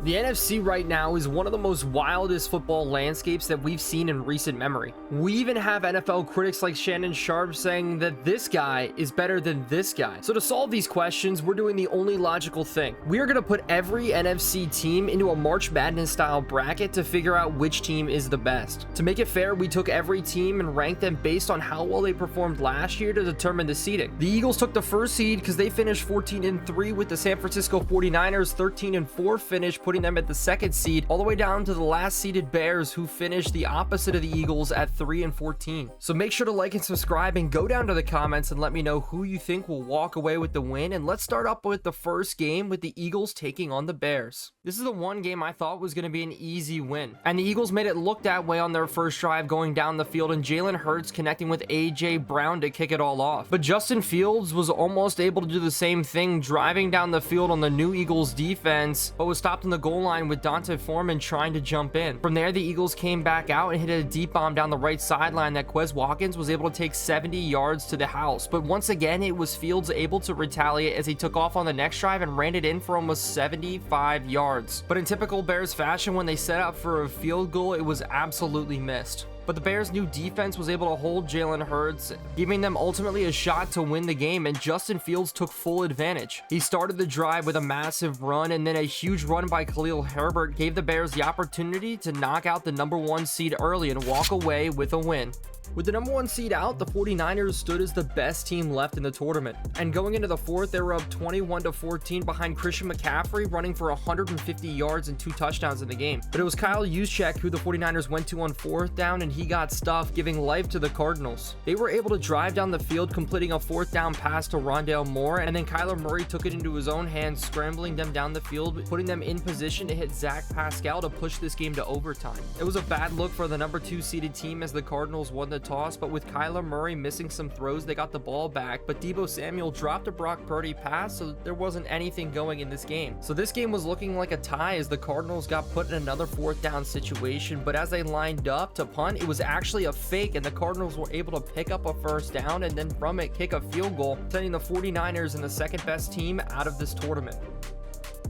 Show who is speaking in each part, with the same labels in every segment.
Speaker 1: The NFC right now is one of the most wildest football landscapes that we've seen in recent memory. We even have NFL critics like Shannon Sharpe saying that this guy is better than this guy. So to solve these questions, we're doing the only logical thing. We are going to put every NFC team into a March Madness style bracket to figure out which team is the best. To make it fair, we took every team and ranked them based on how well they performed last year to determine the seeding. The Eagles took the first seed because they finished 14-3 with the San Francisco 49ers 13-4 finish, putting them at the second seed, all the way down to the last seeded Bears, who finished the opposite of the Eagles at 3-14. So make sure to like and subscribe and go down to the comments and let me know who you think will walk away with the win. And let's start up with the first game with the Eagles taking on the Bears. This is the one game I thought was going to be an easy win, and the Eagles made it look that way on their first drive going down the field, and Jalen Hurts connecting with AJ Brown to kick it all off. But Justin Fields was almost able to do the same thing, driving down the field on the new Eagles defense, but was stopped in the goal line with Dante Foreman trying to jump in. From there, the Eagles came back out and hit a deep bomb down the right sideline that Quez Watkins was able to take 70 yards to the house. But once again, it was Fields able to retaliate as he took off on the next drive and ran it in for almost 75 yards. But in typical Bears fashion, when they set up for a field goal, it was absolutely missed. But the Bears' new defense was able to hold Jalen Hurts, giving them ultimately a shot to win the game, and Justin Fields took full advantage. He started the drive with a massive run, and then a huge run by Khalil Herbert gave the Bears the opportunity to knock out the #1 seed early and walk away with a win. With the #1 seed out, the 49ers stood as the best team left in the tournament. And going into the fourth, they were up 21-14 behind Christian McCaffrey, running for 150 yards and 2 touchdowns in the game. But it was Kyle Juszczyk who the 49ers went to on 4th down, and he got stuffed, giving life to the Cardinals. They were able to drive down the field, completing a 4th down pass to Rondale Moore, and then Kyler Murray took it into his own hands, scrambling them down the field, putting them in position to hit Zach Pascal to push this game to overtime. It was a bad look for the #2 seeded team as the Cardinals won the toss, but with Kyler Murray missing some throws, they got the ball back, but Deebo Samuel dropped a Brock Purdy pass, so there wasn't anything going in this game. So this game was looking like a tie as the Cardinals got put in another 4th down situation, but as they lined up to punt, it was actually a fake, and the Cardinals were able to pick up a 1st down and then from it kick a field goal, sending the 49ers and the second best team out of this tournament.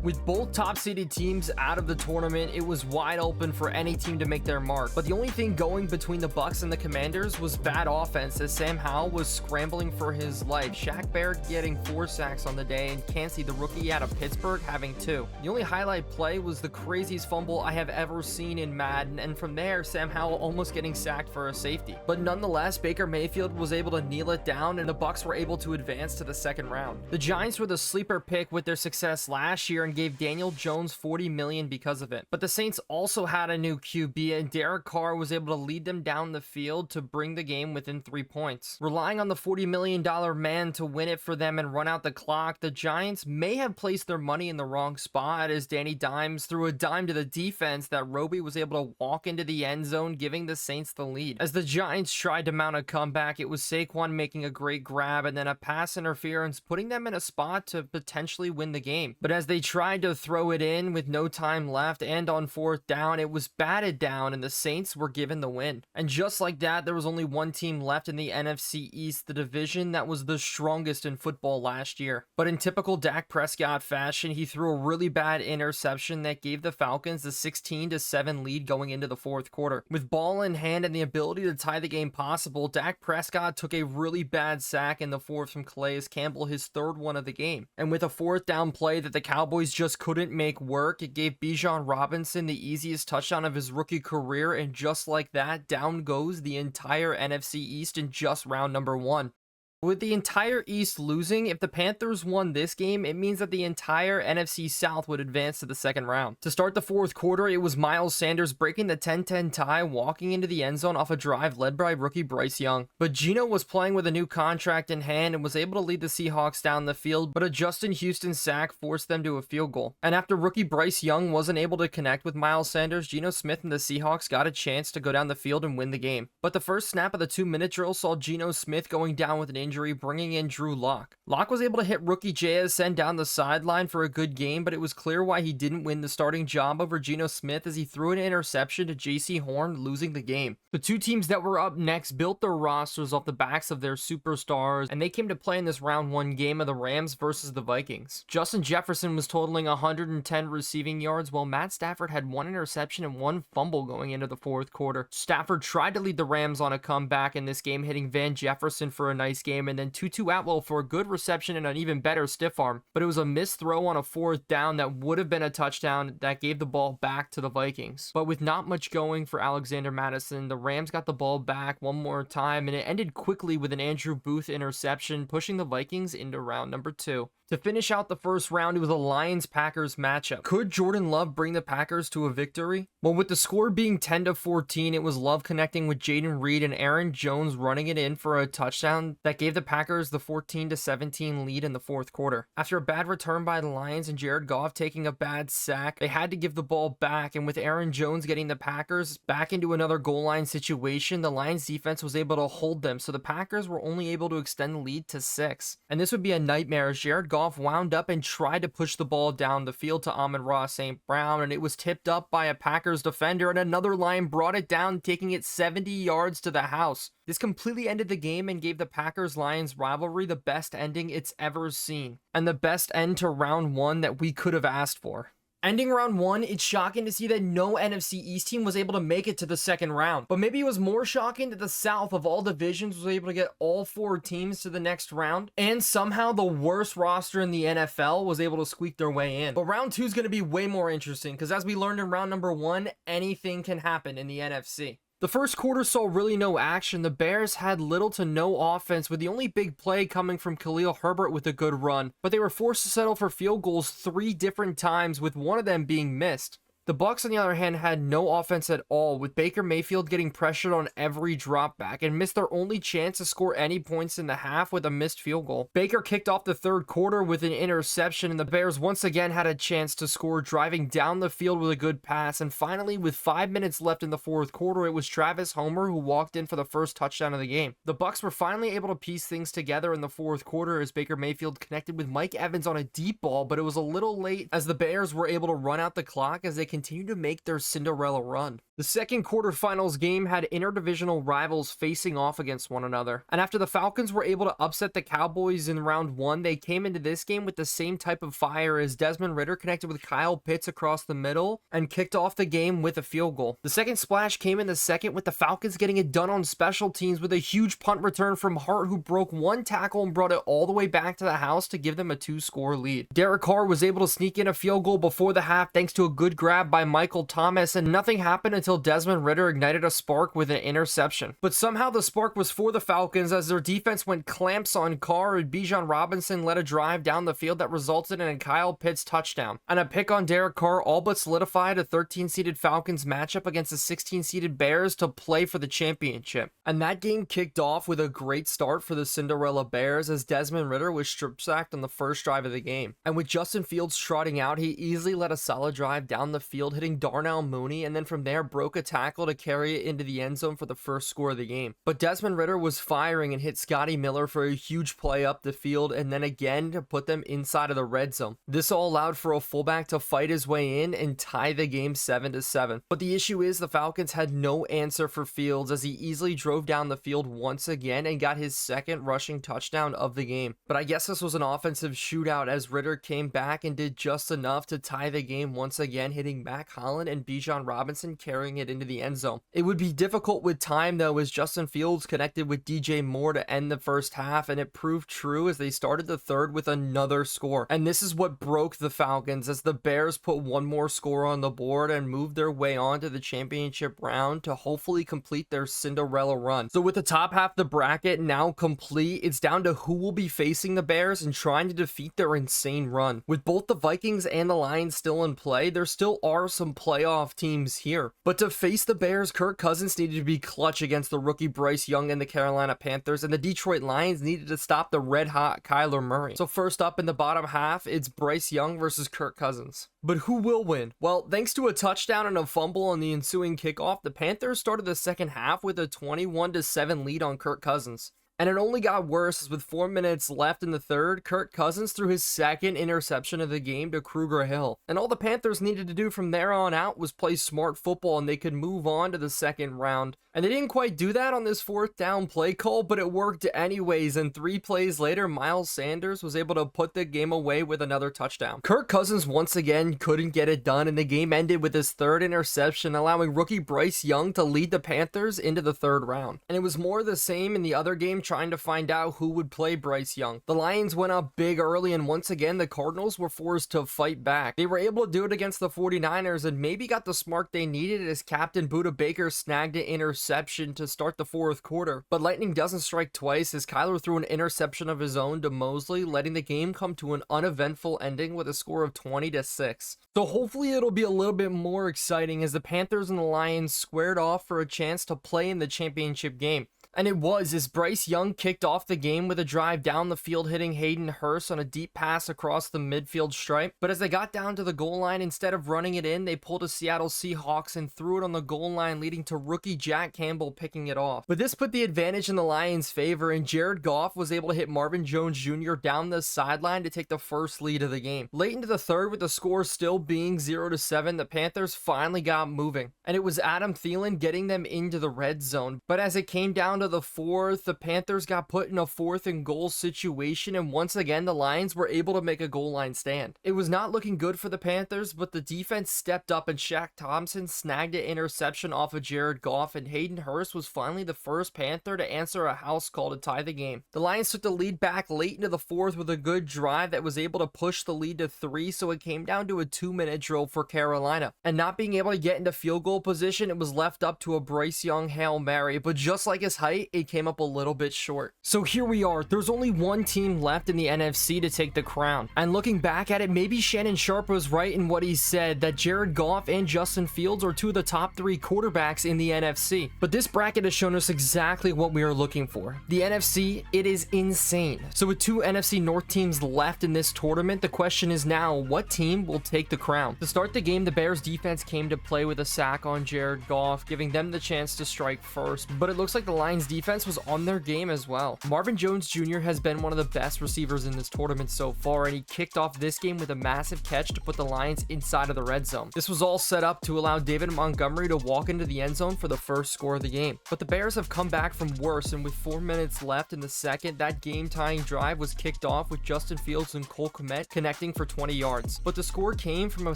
Speaker 1: With both top-seeded teams out of the tournament, it was wide open for any team to make their mark. But the only thing going between the Bucs and the Commanders was bad offense, as Sam Howell was scrambling for his life. Shaq Barrett getting 4 sacks on the day, and Kancey, the rookie out of Pittsburgh, having 2. The only highlight play was the craziest fumble I have ever seen in Madden, and from there, Sam Howell almost getting sacked for a safety. But nonetheless, Baker Mayfield was able to kneel it down, and the Bucs were able to advance to the second round. The Giants were the sleeper pick with their success last year and gave Daniel Jones $40 million because of it. But the Saints also had a new QB, and Derek Carr was able to lead them down the field to bring the game within 3 points. Relying on the $40 million man to win it for them and run out the clock, the Giants may have placed their money in the wrong spot as Danny Dimes threw a dime to the defense that Roby was able to walk into the end zone, giving the Saints the lead. As the Giants tried to mount a comeback, it was Saquon making a great grab and then a pass interference, putting them in a spot to potentially win the game. But as they tried to throw it in with no time left and on 4th down, it was batted down and the Saints were given the win. And just like that, there was only one team left in the NFC East, the division that was the strongest in football last year. But in typical Dak Prescott fashion, he threw a really bad interception that gave the Falcons the 16-7 lead going into the 4th quarter. With ball in hand and the ability to tie the game possible, Dak Prescott took a really bad sack in the 4th from Calais Campbell, his 3rd one of the game. And with a 4th down play that the Cowboys just couldn't make work, it gave Bijan Robinson the easiest touchdown of his rookie career, and just like that, down goes the entire NFC East in just round number 1. With the entire East losing, if the Panthers won this game, it means that the entire NFC South would advance to the second round. To start the 4th quarter, it was Miles Sanders breaking the 10-10 tie, walking into the end zone off a drive led by rookie Bryce Young. But Geno was playing with a new contract in hand and was able to lead the Seahawks down the field, but a Justin Houston sack forced them to a field goal. And after rookie Bryce Young wasn't able to connect with Miles Sanders, Geno Smith and the Seahawks got a chance to go down the field and win the game. But the first snap of the 2-minute drill saw Geno Smith going down with an injury injury, bringing in Drew Lock. Lock was able to hit rookie JSN down the sideline for a good game, but it was clear why he didn't win the starting job over Geno Smith as he threw an interception to JC Horn, losing the game. The two teams that were up next built their rosters off the backs of their superstars, and they came to play in this round 1 game of the Rams versus the Vikings. Justin Jefferson was totaling 110 receiving yards, while Matt Stafford had 1 interception and 1 fumble going into the fourth quarter. Stafford tried to lead the Rams on a comeback in this game, hitting Van Jefferson for a nice game, and then Tutu Atwell for a good reception and an even better stiff arm, but it was a missed throw on a 4th down that would have been a touchdown that gave the ball back to the Vikings. But with not much going for Alexander Mattison, the Rams got the ball back one more time, and it ended quickly with an Andrew Booth interception, pushing the Vikings into round number 2. To finish out the first round, it was a Lions-Packers matchup. Could Jordan Love bring the Packers to a victory? Well, with the score being 10-14, it was Love connecting with Jaden Reed and Aaron Jones running it in for a touchdown that gave the Packers the 14-17 lead in the fourth quarter. After a bad return by the Lions and Jared Goff taking a bad sack, they had to give the ball back, and with Aaron Jones getting the Packers back into another goal line situation, the Lions defense was able to hold them, so the Packers were only able to extend the lead to 6. And this would be a nightmare as Jared Goff wound up and tried to push the ball down the field to Amon-Ra St. Brown, and it was tipped up by a Packers defender, and another Lion brought it down, taking it 70 yards to the house. This completely ended the game and gave the Packers-Lions rivalry the best ending it's ever seen, and the best end to round 1 that we could have asked for. Ending round 1, it's shocking to see that no NFC East team was able to make it to the second round. But maybe it was more shocking that the South of all divisions was able to get all 4 teams to the next round. And somehow the worst roster in the NFL was able to squeak their way in. But round 2 is going to be way more interesting because as we learned in round number 1, anything can happen in the NFC. The first quarter saw really no action. The Bears had little to no offense, with the only big play coming from Khalil Herbert with a good run, but they were forced to settle for field goals 3 different times, with one of them being missed. The Bucs, on the other hand, had no offense at all, with Baker Mayfield getting pressured on every drop back and missed their only chance to score any points in the half with a missed field goal. Baker kicked off the third quarter with an interception, and the Bears once again had a chance to score, driving down the field with a good pass. And finally, with 5 minutes left in the fourth quarter, it was Travis Homer who walked in for the first touchdown of the game. The Bucs were finally able to piece things together in the fourth quarter as Baker Mayfield connected with Mike Evans on a deep ball, but it was a little late as the Bears were able to run out the clock as they continued to make their Cinderella run. The second quarterfinals game had interdivisional rivals facing off against one another, and after the Falcons were able to upset the Cowboys in round 1, they came into this game with the same type of fire as Desmond Ridder connected with Kyle Pitts across the middle and kicked off the game with a field goal. The second splash came in the second, with the Falcons getting it done on special teams with a huge punt return from Hart, who broke 1 tackle and brought it all the way back to the house to give them a 2-score lead. Derek Carr was able to sneak in a field goal before the half thanks to a good grab by Michael Thomas, and nothing happened until Desmond Ridder ignited a spark with an interception. But somehow the spark was for the Falcons as their defense went clamps on Carr, and Bijan Robinson led a drive down the field that resulted in a Kyle Pitts touchdown. And a pick on Derek Carr all but solidified a 13-seeded Falcons matchup against the 16-seeded Bears to play for the championship. And that game kicked off with a great start for the Cinderella Bears as Desmond Ridder was strip-sacked on the first drive of the game. And with Justin Fields trotting out, he easily led a solid drive down the field, hitting Darnell Mooney, and then from there broke a tackle to carry it into the end zone for the first score of the game. But Desmond Ridder was firing and hit Scotty Miller for a huge play up the field, and then again to put them inside of the red zone. This all allowed for a fullback to fight his way in and tie the game 7-7. But the issue is the Falcons had no answer for Fields as he easily drove down the field once again and got his second rushing touchdown of the game. But I guess this was an offensive shootout as Ridder came back and did just enough to tie the game once again, hitting Mac Holland and Bijan Robinson carrying it into the end zone. It would be difficult with time though as Justin Fields connected with DJ Moore to end the first half, and it proved true as they started the third with another score. And this is what broke the Falcons as the Bears put one more score on the board and moved their way on to the championship round to hopefully complete their Cinderella run. So with the top half of the bracket now complete, it's down to who will be facing the Bears and trying to defeat their insane run. With both the Vikings and the Lions still in play, there still are some playoff teams here. But to face the Bears, Kirk Cousins needed to be clutch against the rookie Bryce Young and the Carolina Panthers, and the Detroit Lions needed to stop the red-hot Kyler Murray. So first up in the bottom half, it's Bryce Young versus Kirk Cousins. But who will win? Well, thanks to a touchdown and a fumble on the ensuing kickoff, the Panthers started the second half with a 21-7 lead on Kirk Cousins. And it only got worse as with 4 minutes left in the third, Kirk Cousins threw his second interception of the game to Kruger Hill. And all the Panthers needed to do from there on out was play smart football and they could move on to the second round. And they didn't quite do that on this 4th down play call, but it worked anyways, and 3 plays later, Miles Sanders was able to put the game away with another touchdown. Kirk Cousins once again couldn't get it done, and the game ended with his 3rd interception, allowing rookie Bryce Young to lead the Panthers into the 3rd round. And it was more the same in the other game, trying to find out who would play Bryce Young. The Lions went up big early, and once again, the Cardinals were forced to fight back. They were able to do it against the 49ers, and maybe got the spark they needed as Captain Buda Baker snagged an interception to start the 4th quarter. But lightning doesn't strike twice as Kyler threw an interception of his own to Mosley, letting the game come to an uneventful ending with a score of 20-6. So hopefully it'll be a little bit more exciting as the Panthers and the Lions squared off for a chance to play in the championship game. And it was, as Bryce Young kicked off the game with a drive down the field, hitting Hayden Hurst on a deep pass across the midfield stripe. But as they got down to the goal line, instead of running it in, they pulled a Seattle Seahawks and threw it on the goal line, leading to rookie Jack Campbell picking it off. But this put the advantage in the Lions' favor, and Jared Goff was able to hit Marvin Jones Jr. down the sideline to take the first lead of the game. Late into the third, with the score still being 0-7, the Panthers finally got moving. And it was Adam Thielen getting them into the red zone. But as it came down to the 4th, the Panthers got put in a 4th and goal situation, and once again the Lions were able to make a goal line stand. It was not looking good for the Panthers, but the defense stepped up and Shaq Thompson snagged an interception off of Jared Goff, and Hayden Hurst was finally the first Panther to answer a house call to tie the game. The Lions took the lead back late into the 4th with a good drive that was able to push the lead to 3, so it came down to a 2-minute drill for Carolina. And not being able to get into field goal position, it was left up to a Bryce Young Hail Mary, but just like his height, it came up a little bit short. So here we are, there's only one team left in the NFC to take the crown. And looking back at it, maybe Shannon Sharpe was right in what he said, that Jared Goff and Justin Fields are 2 of the top 3 quarterbacks in the NFC. But this bracket has shown us exactly what we are looking for. The NFC, it is insane. So with 2 NFC North teams left in this tournament, the question is now, what team will take the crown? To start the game, the Bears defense came to play with a sack on Jared Goff, giving them the chance to strike first. But it looks like the Lions defense was on their game as well. Marvin Jones Jr. has been one of the best receivers in this tournament so far, and he kicked off this game with a massive catch to put the Lions inside of the red zone. This was all set up to allow David Montgomery to walk into the end zone for the first score of the game. But the Bears have come back from worse, and with 4 minutes left in the second, that game-tying drive was kicked off with Justin Fields and Cole Kmet connecting for 20 yards. But the score came from a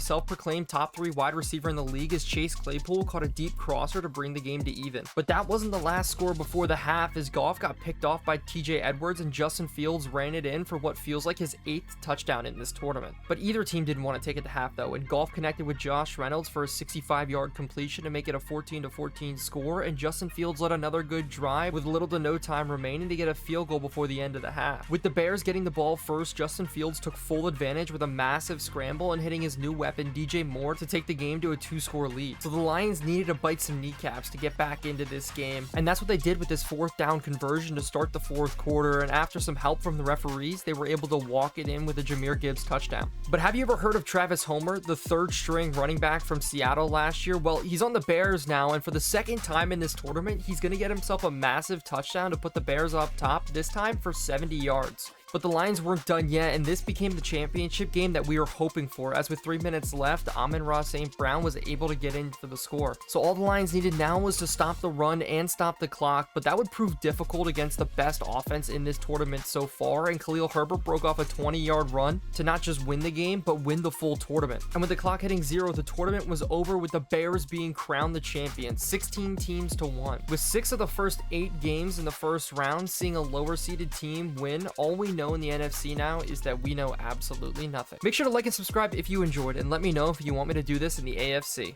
Speaker 1: self-proclaimed top 3 wide receiver in the league as Chase Claypool caught a deep crosser to bring the game to even. But that wasn't the last score before the half, as Goff got picked off by TJ Edwards and Justin Fields ran it in for what feels like his 8th touchdown in this tournament. But either team didn't want to take it to half though, and Goff connected with Josh Reynolds for a 65-yard completion to make it a 14-14 score, and Justin Fields led another good drive with little to no time remaining to get a field goal before the end of the half. With the Bears getting the ball first, Justin Fields took full advantage with a massive scramble and hitting his new weapon DJ Moore to take the game to a 2-score lead. So the Lions needed to bite some kneecaps to get back into this game, and that's what they did with this 4th down conversion to start the 4th quarter, and after some help from the referees, they were able to walk it in with a Jahmyr Gibbs touchdown. But have you ever heard of Travis Homer, the 3rd string running back from Seattle last year? Well, he's on the Bears now, and for the 2nd time in this tournament, he's going to get himself a massive touchdown to put the Bears up top, this time for 70 yards. But the Lions weren't done yet, and this became the championship game that we were hoping for, as with 3 minutes left, Amon-Ra St. Brown was able to get into the score. So all the Lions needed now was to stop the run and stop the clock, but that would prove difficult against the best offense in this tournament so far, and Khalil Herbert broke off a 20-yard run to not just win the game, but win the full tournament. And with the clock hitting 0, the tournament was over with the Bears being crowned the champions, 16 teams to 1. With 6 of the first 8 games in the first round seeing a lower seeded team win, all we know in the NFC now is that we know absolutely nothing. Make sure to like and subscribe if you enjoyed, and let me know if you want me to do this in the AFC.